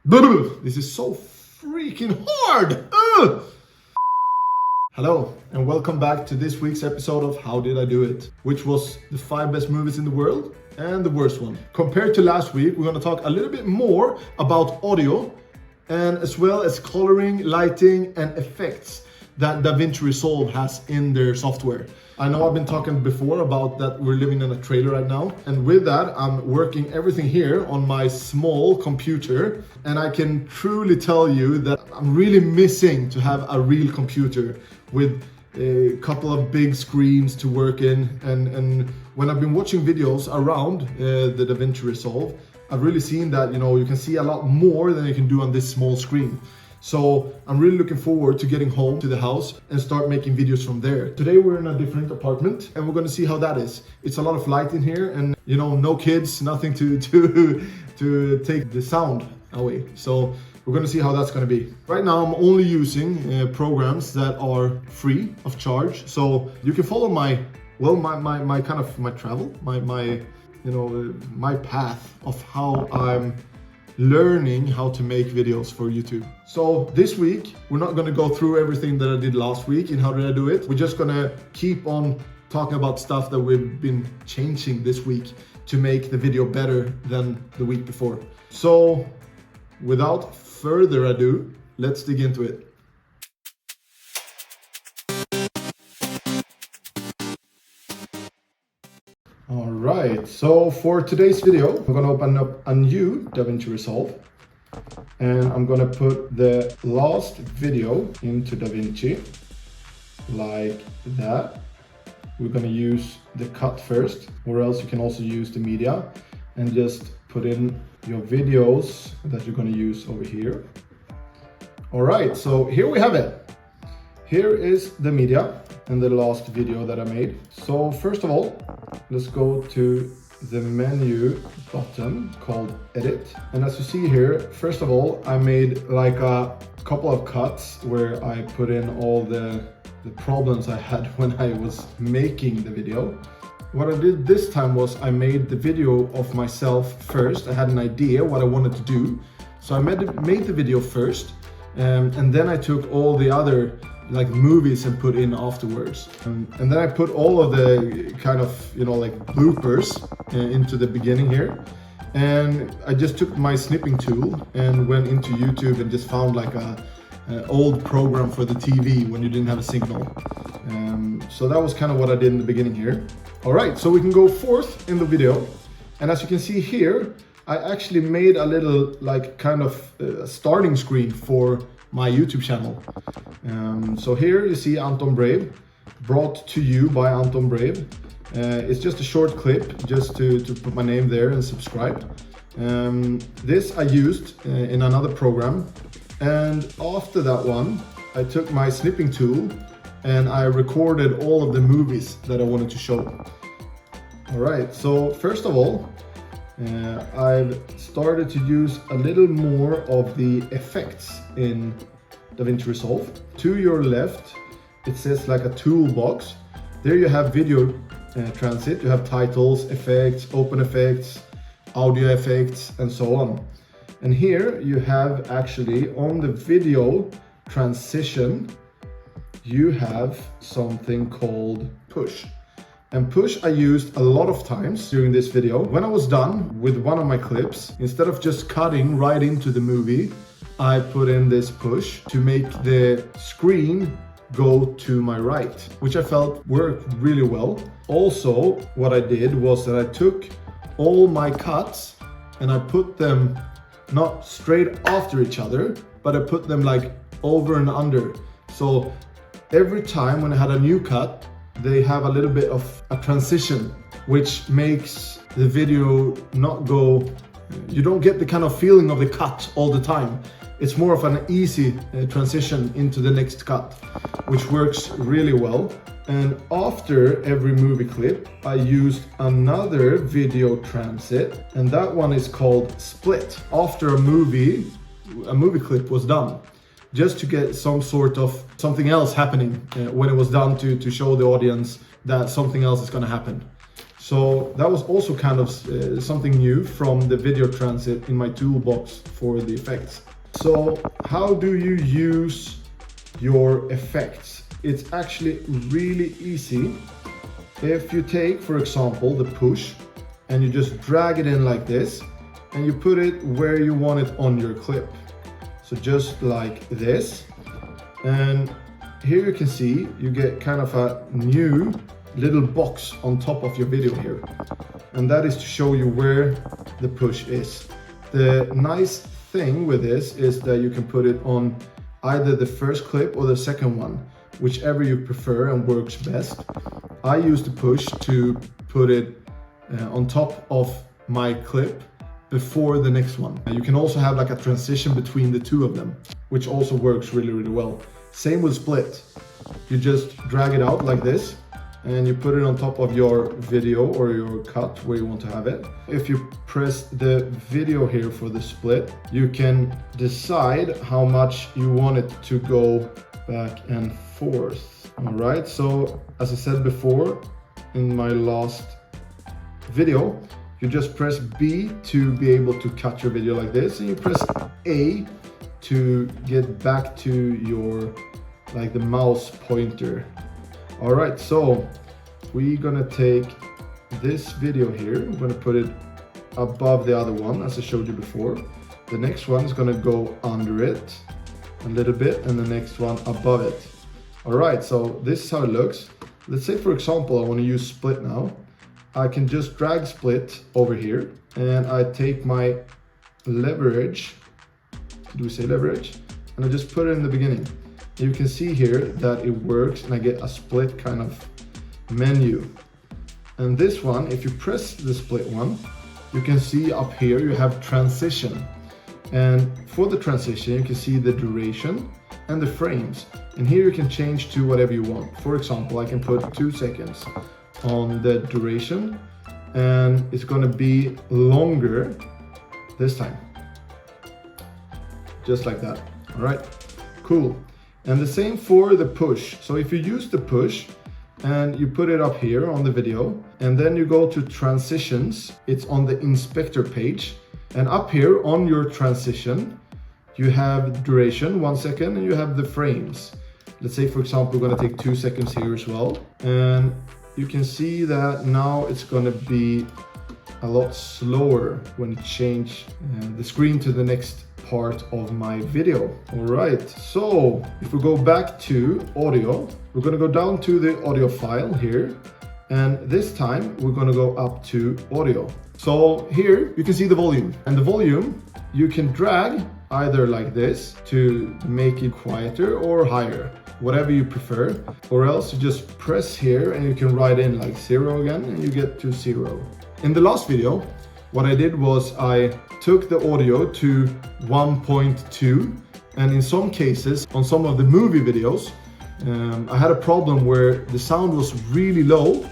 This is so freaking hard! Ugh. Hello, and welcome back to this week's episode of How Did I Do It? Which was the 5 best movies in the world and the worst one. Compared to last week, we're going to talk a little bit more about audio and as well as coloring, lighting, and effects that DaVinci Resolve has in their software. I know I've been talking before about that we're living in a trailer right now, and with that I'm working everything here on my small computer, and I can truly tell you that I'm really missing to have a real computer with a couple of big screens to work in, and when I've been watching videos around the DaVinci Resolve, I've really seen that you can see a lot more than you can do on this small screen. So I'm really looking forward to getting home to the house and start making videos from there. Today we're in a different apartment and we're gonna see how that is. It's a lot of light in here and no kids, nothing to take the sound away. So we're gonna see how that's gonna be. Right now I'm only using programs that are free of charge. So you can follow my travel, my path of how I'm learning how to make videos for YouTube. So this week, we're not gonna go through everything that I did last week in How Did I Do It. We're just gonna keep on talking about stuff that we've been changing this week to make the video better than the week before. So without further ado, let's dig into it. Alright, so for today's video, I'm gonna open up a new DaVinci Resolve and I'm gonna put the last video into DaVinci like that. We're gonna use the cut first, or else you can also use the media and just put in your videos that you're gonna use over here. Alright, so here we have it. Here is the media and the last video that I made. So first of all, let's go to the menu button called Edit. And as you see here, first of all, I made like a couple of cuts where I put in all the problems I had when I was making the video. What I did this time was I made the video of myself first. I had an idea what I wanted to do. So I made the video first, and then I took all the other movies and put in afterwards, and then I put all of the kind of bloopers into the beginning here, and I just took my snipping tool and went into YouTube and just found like an old program for the TV when you didn't have a signal. So that was kind of what I did in the beginning here. All right, so we can go forth in the video, and as you can see here, I actually made a little starting screen for my YouTube channel. So here you see Anton Brave, brought to you by Anton Brave. It's just a short clip just to put my name there and subscribe. This I used in another program, and after that one I took my snipping tool and I recorded all of the movies that I wanted to show. Alright, so first of all, I've started to use a little more of the effects in DaVinci Resolve. To your left, it says like a toolbox. There you have video transit, you have titles, effects, open effects, audio effects, and so on. And here you have actually on the video transition, you have something called push. And push I used a lot of times during this video. When I was done with one of my clips, instead of just cutting right into the movie, I put in this push to make the screen go to my right, which I felt worked really well. Also, what I did was that I took all my cuts and I put them not straight after each other, but I put them like over and under. So every time when I had a new cut, they have a little bit of a transition, which makes the video not go, you don't get the kind of feeling of the cut all the time. It's more of an easy transition into the next cut, which works really well. And after every movie clip, I used another video transit, and that one is called split. After a movie clip was done, just to get some sort of something else happening when it was done to show the audience that something else is going to happen. So that was also kind of something new from the video transit in my toolbox for the effects. So how do you use your effects? It's actually really easy. If you take, for example, the push and you just drag it in like this and you put it where you want it on your clip. So just like this. And here you can see you get kind of a new little box on top of your video here. And that is to show you where the push is. The nice thing with this is that you can put it on either the first clip or the second one, whichever you prefer and works best. I use the push to put it on top of my clip before the next one. You can also have like a transition between the two of them, which also works really, really well. Same with split. You just drag it out like this and you put it on top of your video or your cut where you want to have it. If you press the video here for the split, you can decide how much you want it to go back and forth. All right, so as I said before in my last video, you just press B to be able to cut your video like this, and you press A to get back to your, like the mouse pointer. All right, so we're gonna take this video here, we're gonna put it above the other one as I showed you before. The next one is gonna go under it a little bit and the next one above it. All right, so this is how it looks. Let's say, for example, I want to use split now. I can just drag split over here and I take my leverage. Do we say leverage? And I just put it in the beginning. You can see here that it works and I get a split kind of menu. And this one, if you press the split one, you can see up here you have transition. And for the transition, you can see the duration and the frames. And here you can change to whatever you want. For example, I can put 2 seconds on the duration and it's going to be longer this time. Just like that. All right, cool. And the same for the push. So if you use the push and you put it up here on the video and then you go to transitions, it's on the inspector page. And up here on your transition, you have duration, 1 second, and you have the frames. Let's say, for example, we're gonna take 2 seconds here as well. And you can see that now it's gonna be a lot slower when you change the screen to the next part of my video. All right, so if we go back to audio, we're gonna go down to the audio file here. And this time we're gonna go up to audio. So here you can see the volume, and the volume you can drag either like this to make it quieter or higher, whatever you prefer, or else you just press here and you can write in like 0 again and you get to 0. In the last video, what I did was I took the audio to 1.2, and in some cases, on some of the movie videos, I had a problem where the sound was really low.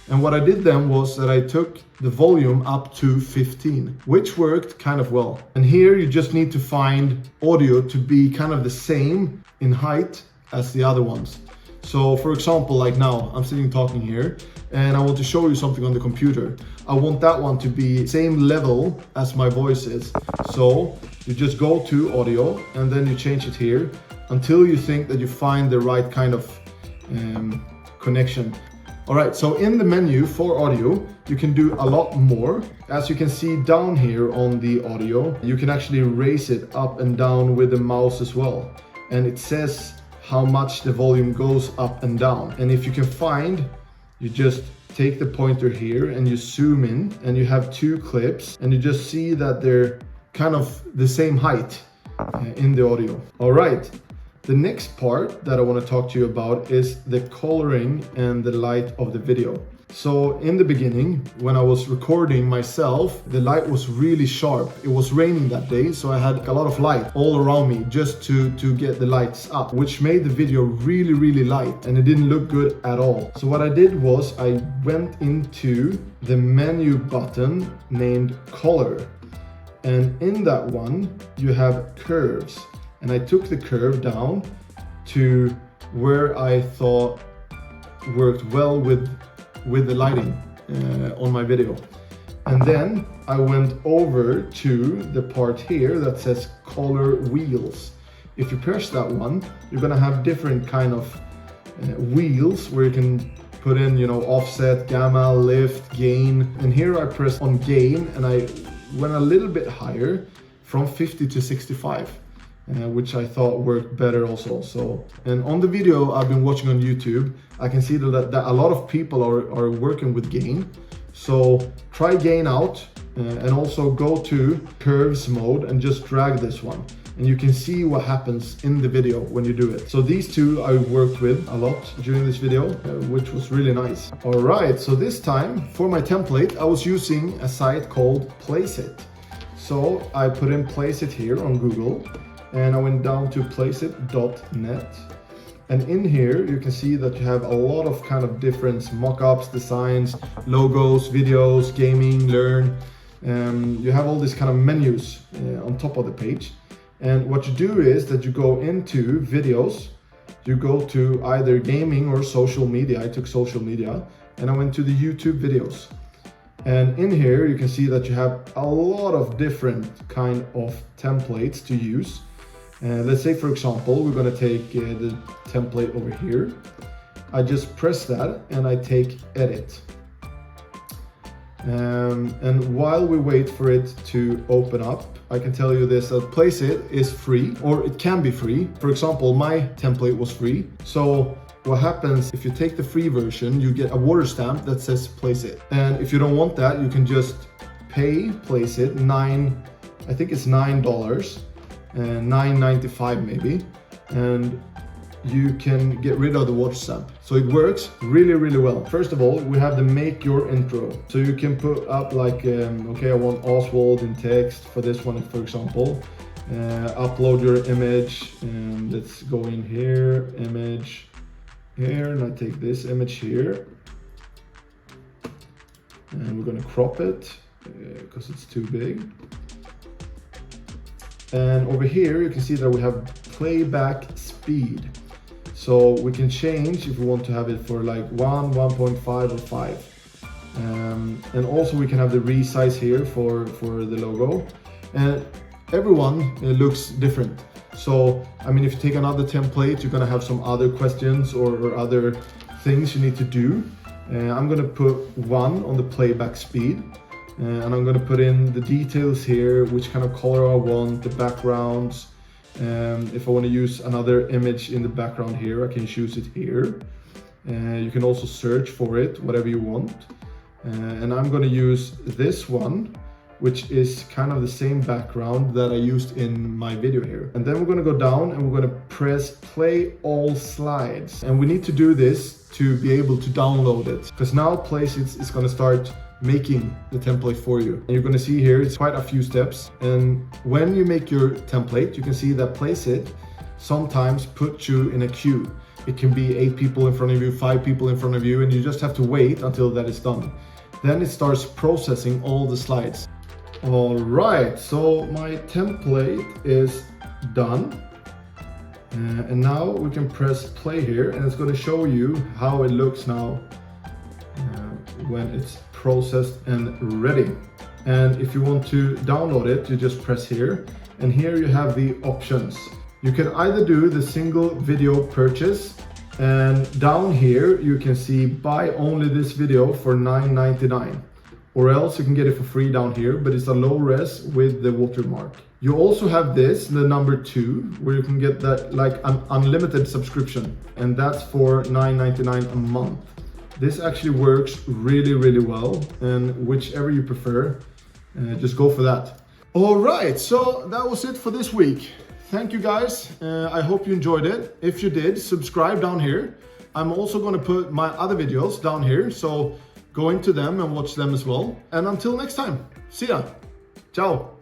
And what I did then was that I took the volume up to 15, which worked kind of well. And here you just need to find audio to be kind of the same in height as the other ones. So for example, like now I'm sitting talking here and I want to show you something on the computer. I want that one to be same level as my voice is. So you just go to audio and then you change it here until you think that you find the right kind of connection. All right, so in the menu for audio, you can do a lot more. As you can see down here on the audio, you can actually raise it up and down with the mouse as well. And it says how much the volume goes up and down. And if you can find, you just take the pointer here and you zoom in and you have 2 clips and you just see that they're kind of the same height in the audio. All right. The next part that I want to talk to you about is the coloring and the light of the video. So in the beginning, when I was recording myself, the light was really sharp. It was raining that day, so I had a lot of light all around me just to get the lights up, which made the video really, really light and it didn't look good at all. So what I did was I went into the menu button named Color. And in that one, you have curves. And I took the curve down to where I thought worked well with the lighting. on my video. And then I went over to the part here that says color wheels. If you press that one, you're gonna have different kind of wheels where you can put in, you know, offset, gamma, lift, gain. And here I pressed on gain and I went a little bit higher from 50 to 65. Which I thought worked better also. So, and on the video I've been watching on YouTube, I can see that a lot of people are working with gain. So try gain out and also go to curves mode and just drag this one. And you can see what happens in the video when you do it. So these two I worked with a lot during this video, which was really nice. All right, so this time for my template, I was using a site called Placeit. So I put in Placeit here on Google, and I went down to placeit.net. And in here, you can see that you have a lot of kind of different mock-ups, designs, logos, videos, gaming, learn. You have all these kind of menus on top of the page. And what you do is that you go into videos, you go to either gaming or social media. I took social media and I went to the YouTube videos. And in here, you can see that you have a lot of different kind of templates to use. Let's say, for example, we're going to take the template over here. I just press that and I take edit. And while we wait for it to open up, I can tell you this, that Placeit is free, or it can be free. For example, my template was free. So what happens if you take the free version, you get a water stamp that says Placeit. And if you don't want that, you can just pay Placeit I think it's $9. $9.95 maybe, and you can get rid of the water stamp. So it works really, really well. First of all, we have the make your intro. So you can put up like, okay, I want Oswald in text for this one, for example. Upload your image, and let's go in here, image here, and I take this image here. And we're gonna crop it because it's too big. And over here, you can see that we have playback speed. So we can change if we want to have it for like 1, 1.5 or 5. And also we can have the resize here for the logo. And everyone looks different. So, I mean, if you take another template, you're gonna have some other questions or other things you need to do. I'm gonna put 1 on the playback speed. And I'm going to put in the details here, which kind of color I want, the backgrounds. If I want to use another image in the background here, I can choose it here. You can also search for it, whatever you want. And I'm going to use this one, which is kind of the same background that I used in my video here. And then we're going to go down and we're going to press play all slides. And we need to do this to be able to download it, because now Placeit is going to start making the template for you. And you're going to see here, it's quite a few steps. And when you make your template, you can see that Placeit sometimes puts you in a queue. It can be 8 people in front of you, 5 people in front of you, and you just have to wait until that is done. Then it starts processing all the slides. All right, so my template is done. And now we can press play here, and it's going to show you how it looks now when it's processed and ready. And if you want to download it, you just press here, and here you have the options. You can either do the single video purchase, and down here you can see buy only this video for $9.99, or else you can get it for free down here, but it's a low res with the watermark. You also have this, the number 2, where you can get that like an unlimited subscription, and that's for $9.99 a month. This actually works really, really well, and whichever you prefer, just go for that. All right, so that was it for this week. Thank you guys. I hope you enjoyed it. If you did, subscribe down here. I'm also going to put my other videos down here, so go into them and watch them as well. And until next time, see ya. Ciao.